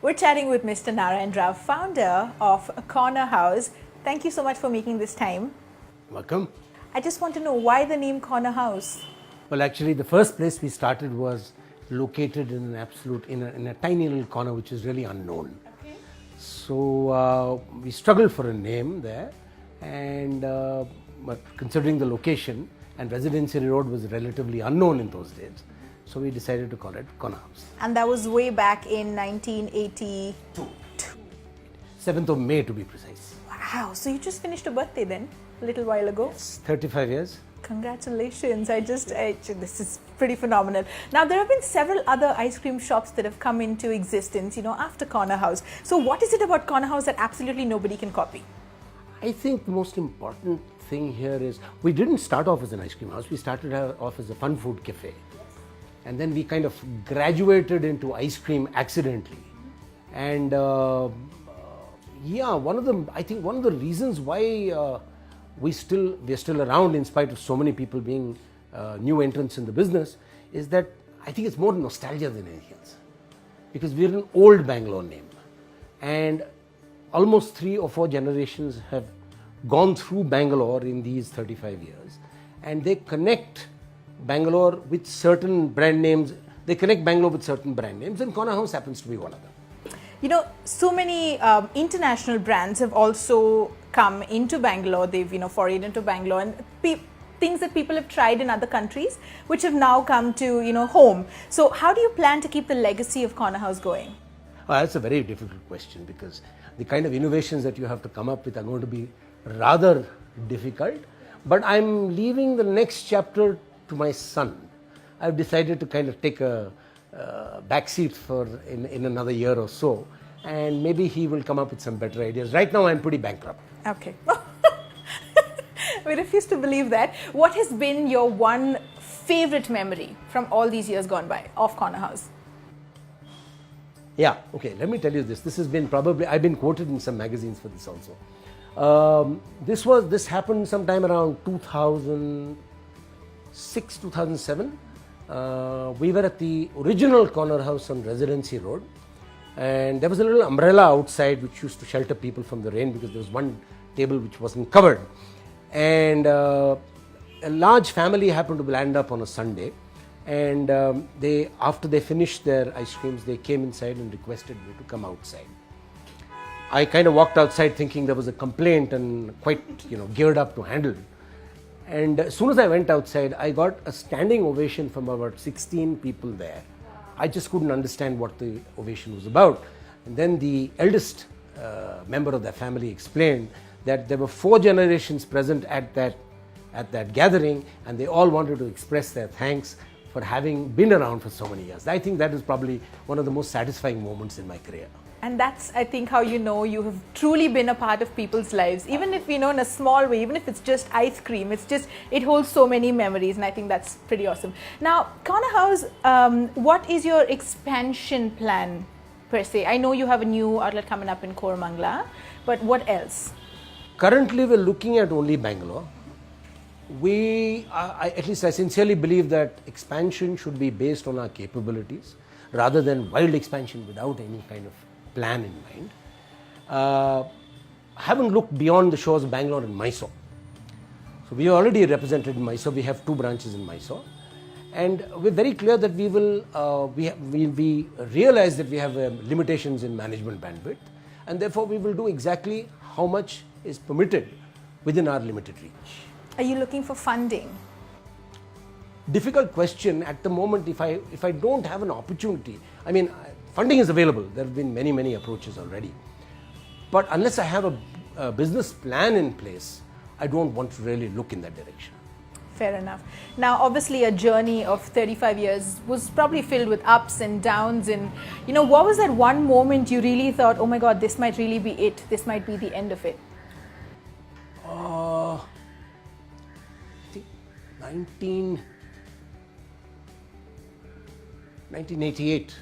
We're chatting with Mr. Narayan Rao, founder of Corner House. Thank you so much for making this time. Welcome. I just want to know why the name Corner House? Well, actually, the first place we started was located in in a tiny little corner which is really unknown. Okay. So we struggled for a name there, and but considering the location, and Residency Road was relatively unknown in those days, so we decided to call it Corner House. And that was way back in 1982. 7th of May to be precise. Wow, so you just finished a birthday then, a little while ago? It's 35 years. Congratulations. This is pretty phenomenal. Now, there have been several other ice cream shops that have come into existence, after Corner House. So what is it about Corner House that absolutely nobody can copy? I think the most important thing here is we didn't start off as an ice cream house. We started off as a fun food cafe. And then we kind of graduated into ice cream accidentally. And one of the reasons why we're still around in spite of so many people being new entrants in the business is that I think it's more nostalgia than anything else. Because we're an old Bangalore name. And almost 3 or 4 generations have gone through Bangalore in these 35 years. And they connect Bangalore with certain brand names. And Corner House happens to be one of them. So many international brands have also come into Bangalore. They've, forayed into Bangalore, and things that people have tried in other countries, which have now come to, home. So how do you plan to keep the legacy of Corner House going? Well, that's a very difficult question because the kind of innovations that you have to come up with are going to be rather difficult. But I'm leaving the next chapter to my son. I've decided to kind of take a back seat in another year or so, and maybe he will come up with some better ideas. Right now I'm pretty bankrupt. Okay. We refuse to believe that. What has been your one favorite memory from all these years gone by of Corner House? Yeah, okay, let me tell you this. This has been I've been quoted in some magazines for this also. This happened sometime around 2006, 2007. We were at the original Corner House on Residency Road, and there was a little umbrella outside which used to shelter people from the rain because there was one table which wasn't covered. And a large family happened to land up on a Sunday, and after they finished their ice creams, they came inside and requested me to come outside. I kind of walked outside thinking there was a complaint and quite geared up to handle it. And as soon as I went outside, I got a standing ovation from about 16 people there. I just couldn't understand what the ovation was about. And then the eldest member of the family explained that there were 4 generations present at that gathering, and they all wanted to express their thanks for having been around for so many years. I think that is probably one of the most satisfying moments in my career. And that's, I think, how you have truly been a part of people's lives. Even if, in a small way, even if it's just ice cream, it holds so many memories, and I think that's pretty awesome. Now, Corner House, what is your expansion plan per se? I know you have a new outlet coming up in Koramangala, but what else? Currently, we're looking at only Bangalore. At least I sincerely believe that expansion should be based on our capabilities rather than wild expansion without any kind of plan in mind. Haven't looked beyond the shores of Bangalore and Mysore. So we are already represented in Mysore. We have 2 branches in Mysore, and we're very clear that we realize that we have limitations in management bandwidth, and therefore we will do exactly how much is permitted within our limited reach. Are you looking for funding? Difficult question at the moment. If I don't have an opportunity, funding is available. There have been many approaches already. But unless I have a business plan in place, I don't want to really look in that direction. Fair enough. Now, obviously, a journey of 35 years was probably filled with ups and downs. And, what was that one moment you really thought, oh my God, this might really be it. This might be the end of it? I think 1988,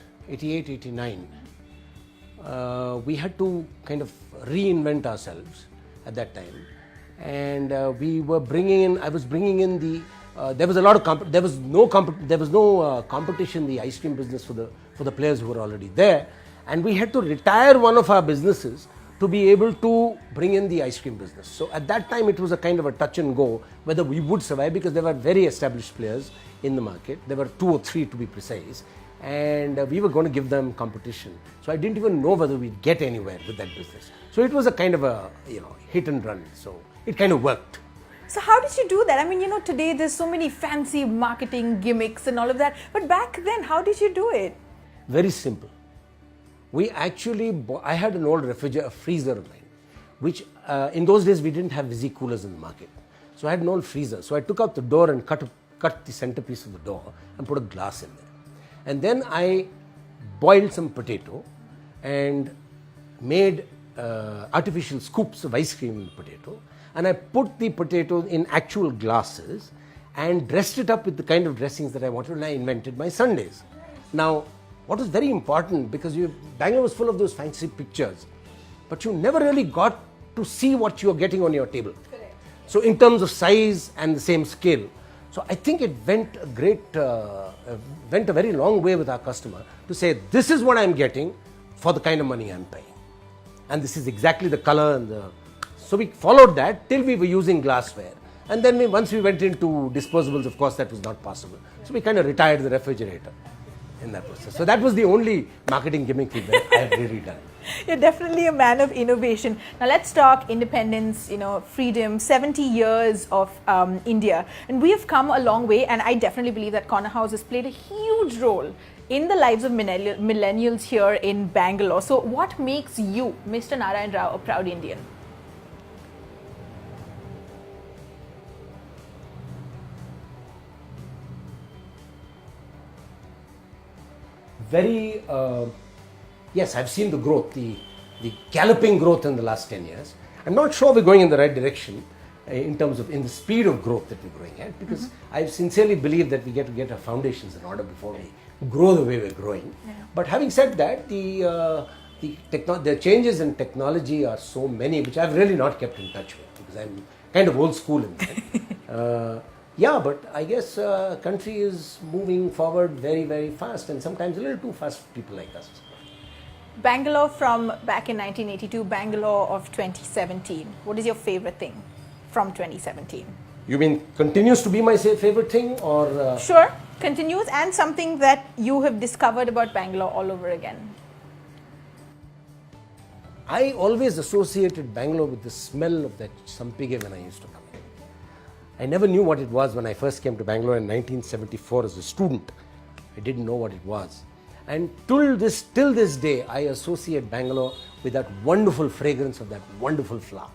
89. We had to kind of reinvent ourselves at that time, and I was bringing in the there was a lot of there was no competition in the ice cream business for the players who were already there, and we had to retire one of our businesses to be able to bring in the ice cream business. So at that time it was a kind of a touch and go whether we would survive, because there were very established players in the market. There were 2 or 3 to be precise, and we were going to give them competition. So I didn't even know whether we'd get anywhere with that business. So it was a kind of a hit and run. So it kind of worked. So how did you do that? I mean, today there's so many fancy marketing gimmicks and all of that. But back then, how did you do it? Very simple. We actually, I had an old refrigerator, freezer of mine, which in those days we didn't have Visi coolers in the market. So I had an old freezer. So I took out the door and cut the centerpiece of the door and put a glass in there. And then I boiled some potato and made artificial scoops of ice cream in the potato. And I put the potato in actual glasses and dressed it up with the kind of dressings that I wanted, and I invented my sundaes. Now, what was very important, because Bangalore was full of those fancy pictures, but you never really got to see what you are getting on your table. Correct. So in terms of size and the same scale. So I think it went a very long way with our customer to say, this is what I'm getting for the kind of money I'm paying. And this is exactly the color and so we followed that till we were using glassware. And then once we went into disposables, of course, that was not possible. So we kind of retired the refrigerator in that process. So that was the only marketing gimmick that I have really done. You're definitely a man of innovation. Now let's talk independence, freedom, 70 years of India. And we have come a long way, and I definitely believe that Corner House has played a huge role in the lives of millennials here in Bangalore. So what makes you, Mr. Narayan Rao, a proud Indian? Yes, I've seen the growth, the galloping growth in the last 10 years. I'm not sure we're going in the right direction in terms of the speed of growth that we're growing at, because I sincerely believe that we get to get our foundations in order before we grow the way we're growing. Yeah. But having said that, the changes in technology are so many, which I've really not kept in touch with, because I'm kind of old school in that. Yeah, but I guess country is moving forward very, very fast, and sometimes a little too fast for people like us. Bangalore from back in 1982, Bangalore of 2017. What is your favorite thing from 2017? You mean continues to be my favorite thing, or? Sure, continues, and something that you have discovered about Bangalore all over again. I always associated Bangalore with the smell of that Sampige when I used to come here. I never knew what it was when I first came to Bangalore in 1974 as a student. I didn't know what it was. And till this day, I associate Bangalore with that wonderful fragrance of that wonderful flower.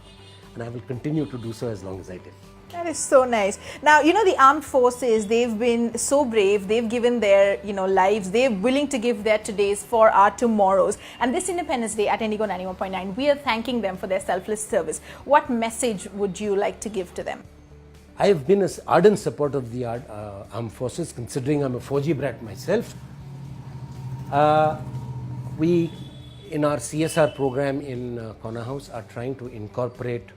And I will continue to do so as long as I live. That is so nice. Now, the armed forces, they've been so brave. They've given their, lives. They're willing to give their todays for our tomorrows. And this Independence Day at Indigo 91.9, we are thanking them for their selfless service. What message would you like to give to them? I have been an ardent supporter of the armed forces, considering I'm a 4G brat myself. We, in our CSR program in Corner House, are trying to incorporate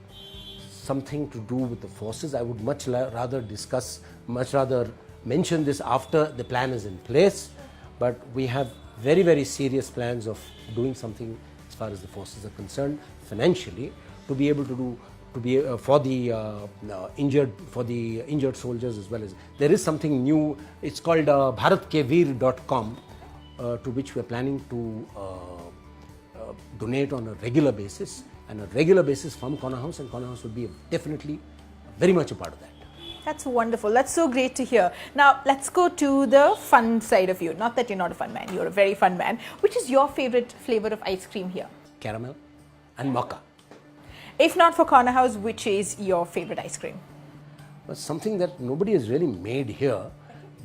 something to do with the forces. I would much rather mention this after the plan is in place. But we have very, very serious plans of doing something as far as the forces are concerned, financially, to be able to do for the injured soldiers, as well as there is something new. It's called bharatkevir.com, to which we are planning to donate on a regular basis, and a regular basis from Corner House, and Corner House would be definitely very much a part of that. That's wonderful. That's so great to hear. Now, let's go to the fun side of you. Not that you're not a fun man, you're a very fun man. Which is your favorite flavor of ice cream here? Caramel and mocha. If not for Corner House, which is your favorite ice cream? Well, something that nobody has really made here,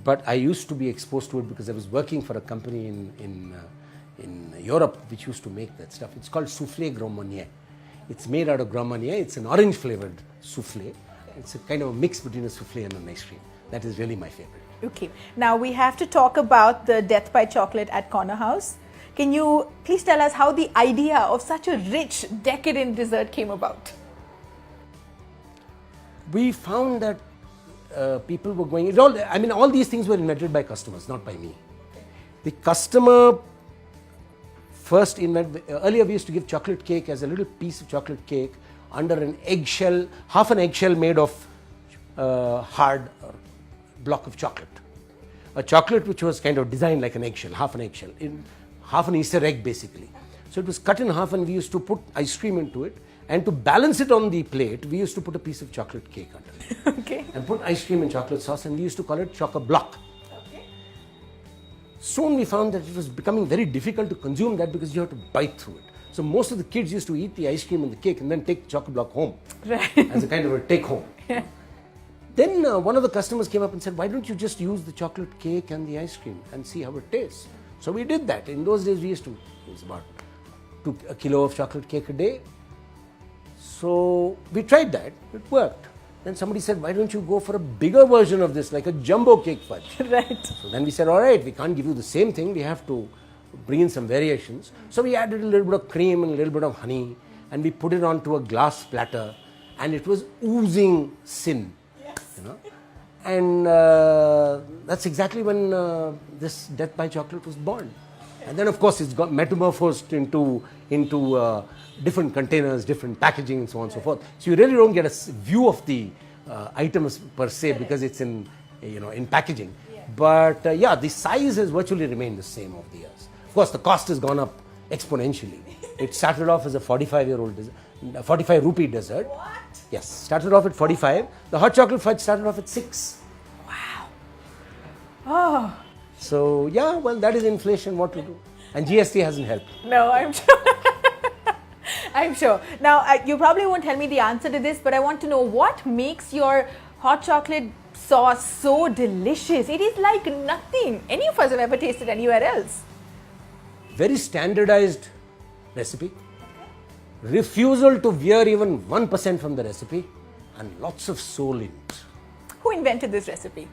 but I used to be exposed to it because I was working for a company in Europe which used to make that stuff. It's called soufflé grand marnier. It's made out of grand marnier. It's an orange flavored soufflé. It's a kind of a mix between a soufflé and an ice cream. That is really my favorite. Okay. Now we have to talk about the Death by Chocolate at Corner House. Can you please tell us how the idea of such a rich, decadent dessert came about? We found that people were going, all these things were invented by customers, not by me. The customer first invent. Earlier we used to give chocolate cake as a little piece of chocolate cake under an eggshell, half an eggshell made of hard block of chocolate. A chocolate which was kind of designed like an eggshell, half an eggshell, in half an Easter egg basically. So it was cut in half and we used to put ice cream into it, and to balance it on the plate we used to put a piece of chocolate cake under it. Okay. And put ice cream and chocolate sauce, and we used to call it choco-block. Okay. Soon we found that it was becoming very difficult to consume that because you have to bite through it. So most of the kids used to eat the ice cream and the cake and then take the choco-block home. Right. As a kind of a take home. Yeah. Then one of the customers came up and said, why don't you just use the chocolate cake and the ice cream and see how it tastes? So we did that. In those days we used to use about a kilo of chocolate cake a day. So we tried that, it worked. Then somebody said, why don't you go for a bigger version of this, like a jumbo cake fudge? Right. So then we said, all right, we can't give you the same thing, we have to bring in some variations. So we added a little bit of cream and a little bit of honey, and we put it onto a glass platter, and it was oozing sin. You know? And that's exactly when this Death by Chocolate was born. And then of course it's got metamorphosed into different containers, different packaging and so on and so forth. So you really don't get a view of the items per se because it's in packaging. Yeah. But the size has virtually remained the same over the years. Of course the cost has gone up exponentially. It started off as a 45 rupee dessert. What? Yes, started off at 45. The hot chocolate fudge started off at 6. Wow. Oh. So yeah, well, that is inflation, what to do. And GST hasn't helped. No, I'm sure. I'm sure. Now, you probably won't tell me the answer to this, but I want to know what makes your hot chocolate sauce so delicious. It is like nothing any of us have ever tasted anywhere else. Very standardized recipe. Refusal to veer even 1% from the recipe, and lots of soul in it. Who invented this recipe?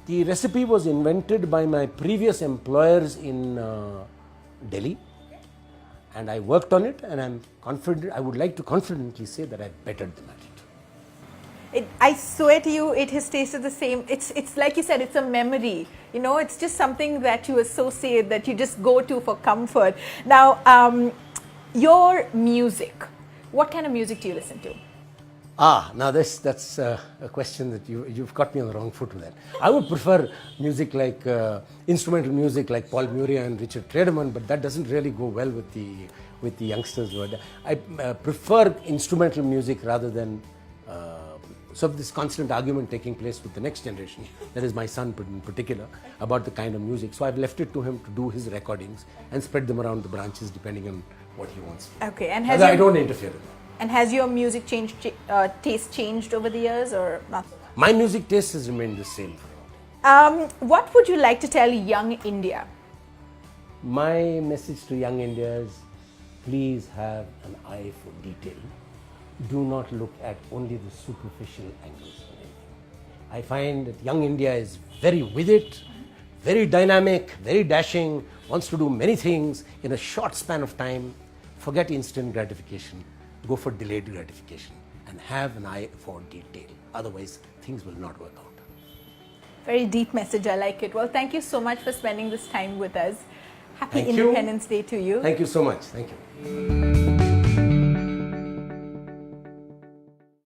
The recipe was invented by my previous employers in Delhi, and I worked on it, and I'm confident. I would like to confidently say that I bettered them at it. I swear to you, it has tasted the same. It's like you said, it's a memory. You know, it's just something that you associate, that you just go to for comfort. Now, your music. What kind of music do you listen to? Now that's a question that you've caught me on the wrong foot with that. I would prefer music like instrumental music like Paul Muria and Richard Tredeman, but that doesn't really go well with the youngsters. I prefer instrumental music rather than. So this constant argument taking place with the next generation, that is my son in particular, about the kind of music. So I've left it to him to do his recordings and spread them around the branches depending on what he wants. Okay, and I don't interfere in that. And has your music taste changed over the years or not? My music taste has remained the same. What would you like to tell young India? My message to young India is, please have an eye for detail. Do not look at only the superficial angles of anything. I find that young India is very with it, very dynamic, very dashing, wants to do many things in a short span of time. Forget instant gratification, go for delayed gratification, and have an eye for detail. Otherwise, things will not work out. Very deep message, I like it. Well, thank you so much for spending this time with us. Happy Thank you. Independence Day to you. Thank you so much. Thank you.